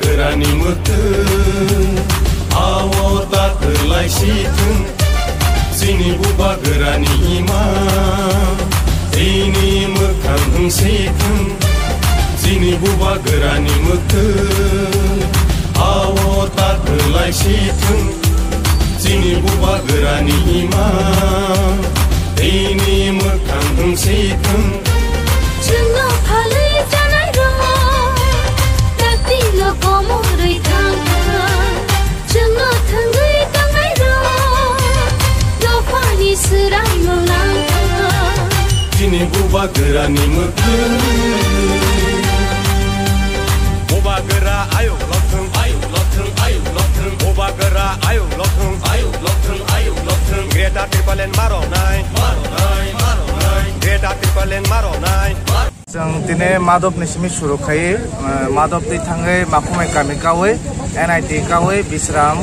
गोरानि मोथों आवता थोलाय सिथों जोंनि बुबा गोरानि इमा जोंनि मोखां होंसेथों जोंनि बुबा गोरानि मोथों आवता थोलाय सिथों जोंनि बुबा गोरानि इमा जोंनि मोखां होंसेथों जोंनो फालै जानाय र' दाक्तिल कमरै थांथों जोंनो थोंगै थांनाय र' दफानि सोरां मोलांथों जोंनि बुबा गोरानि मोथों बुबा गोरा आयौ लथों आयौ लथों आयौ लथों बुबा गोरा आयौ लथों आयौ लथों आयौ लथों ग्रेटा ट्रिपलेन मारनाय ग्रेटा ट्रिपलेन मारनाय जों दिनै माधव निसिमि सुरु खायो माधव दै थाङै माखुमाय गामि गावै NIT गावै बिश्राम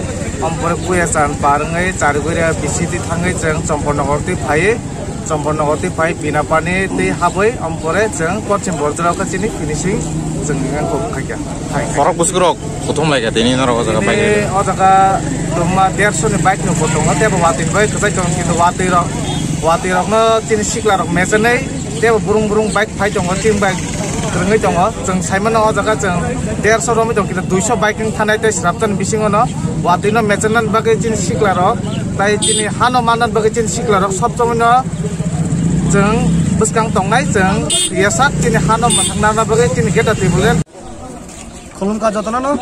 अम्पर कुयासान पारङै चारगुरिया बिसिति थाङै जों चम्पनगर दै फायो चम्पनगर दै फाय बिनापानि दै हाबै अम्परे जों पश्चिम बर्जराव काचिनि फिनिशिं जोंनि गानखौ खायगा फरक बुसुरक प्रथम लायगा दिनै नरक जागा बाय अ जागा दमा 150 नि बाइक नु फटो तेबो वातिन बाय खजाय दं किन्तु वातिरकनो चिनि सिक्लारक मेजनै तेबो बुरुं बाइक फाय दङ टिम बाइक रोङै दङ जों साइमन अ जागा जों 150 रमै दं किन्तु 200 बाइकिं थानाय ते स्रापतन बिसिङनो वातिनो मेजनन बागै चिनि सिक्लारक ताइ चिनि हानो मानन बागै चिनि सिक्लारक सब जमनो जों बसकां तंनाय जों यासाक चिनि हानो माथांना बागै चिनि गेटा टेबुलेन खुलुमका जतननो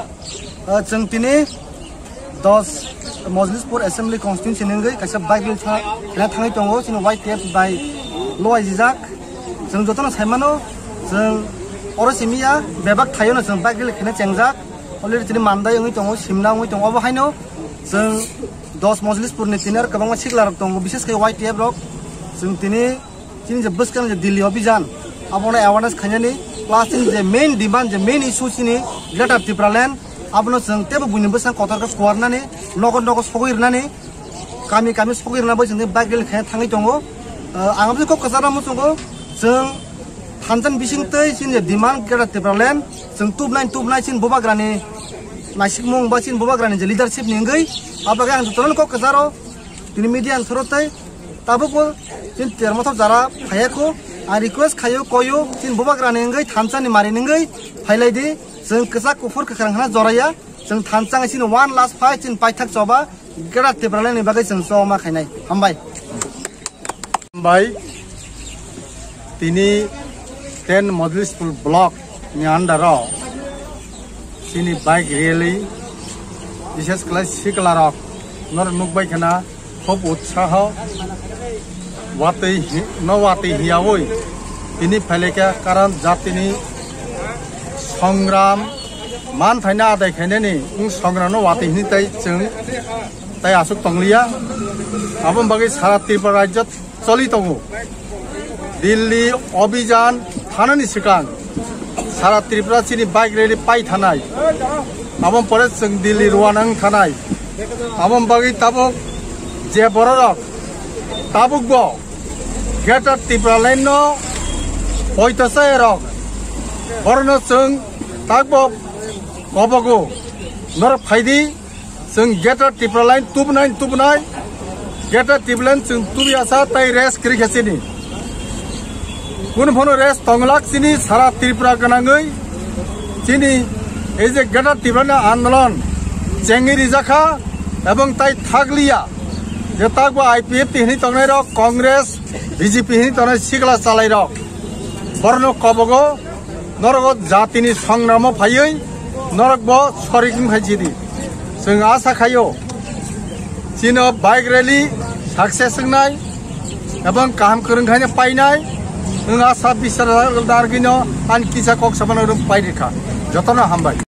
जों तिनि 10 मजलिसपुर एसेंब्ली कन्स्टिट्युएन्सि नंगै कासा बाइक लिथा थाङै दङ चिनि वाइट टेप बाय लय जिजाक जों जतन साइमानो जों अरसिमिया बेबाक थायोनो जों बाइक लिखने चेंजाक अलरेडी चिनि मानदाय ओङै दङ सिमना ओङै दङ अबहायनो जों 10 मजलिसपुरनि तिनार गोबां सिक्लार दङ विशेष के वाइट टेप रक जों तिनि जे बसकां जे दिल्ली अभियान आबनो अवेयरनेस खायनानि प्लास जे मेन डिमांड जे मेन इशू चिनि ग्रेटर त्रिपुरालेण्ड आबनो जों तेबो बुनिबो सा कतारखौ फुवारनानै नगद सगैरनानै गामि सगैरनाबो जों बाइक लिखाय थाङै दङ आंबो को कजारा मुसुगो जों थानजन बिसिंतै चिनि डिमांड ग्रेटर त्रिपुरालेण्ड जों टुबनाय चिन बबाग्रानि नासिक मुं बा चिन बबाग्रानि जे लिडारशिप निंगै आबागे आं जतन को कजारो दिनि मीडिया थरतै ताबुको चिन तेरमथ जारा फायाको आ रिक्वेस्ट खायो कोयो चिन बबाग्रानि निंगै थानसानि मारि निंगै फाइलायदि जों कसा कुफुर खखांना जराया जों थानसां चिन 1 लास्ट फाइट चिन पाइथाक जबा ग्रेटर त्रिपुरालेण्डनि बागै जों जमा खायनाय हामबाय तिनी 10 मजलिसपुर ब्लॉक नि अंडर चिनी बाइक रैली विशेष क्लास सिकलारक नर नुकबाय खना खूब उत्साह वाते हियावै तिनी फैलेका कारण जातिनि संग्राम मान थाइना आदाय खायनानि संग्राम वाते हिनि तै जों तै आसुक तंलिया आबम बागै सारा त्रिपुरा राज्य चलि दङो दिल्ली अभियान थानायनि सिगां सारा त्रिपुरा चिनि बाइक रैली पाइ थानाय आबम परे जों दिल्ली रवानां थानाय आबम बागै ताबुक जे बररक ताबुक बो ग्रेटर त्रिपुरालेण्ड होइतसे रक बरनो जों ताबो गबगो नर फाइदि जों ग्रेटर त्रिपुरालेण्ड तुबनाय ग्रेटर त्रिपुरालेण्ड जों तुबियासा तै रेस क्रिकेसिनि कुन फनो रेस तंगलाक चिनी सारा त्रिपुरा गनाङै चिनी एजे ग्रेटर त्रिपुरा आंदोलन चेंगिरि जाखा एवं तै थागलिया जे तागबो IPF हिनि तंनाय रक कांग्रेस BJP हिनि तंनाय सिगला चालाय रक बरनो कबगो नरगो जातिनि संग्राम फायै नरगबो सरिकिं फायजिदि जों आशा खायो चिनो बाइक रैली सक्सेस नाय एवं काम फोरोंखायनो पाइनाय आशा बिसार दारगिनो आन किसा कक साबानो पाइरिखा जतन हामबाय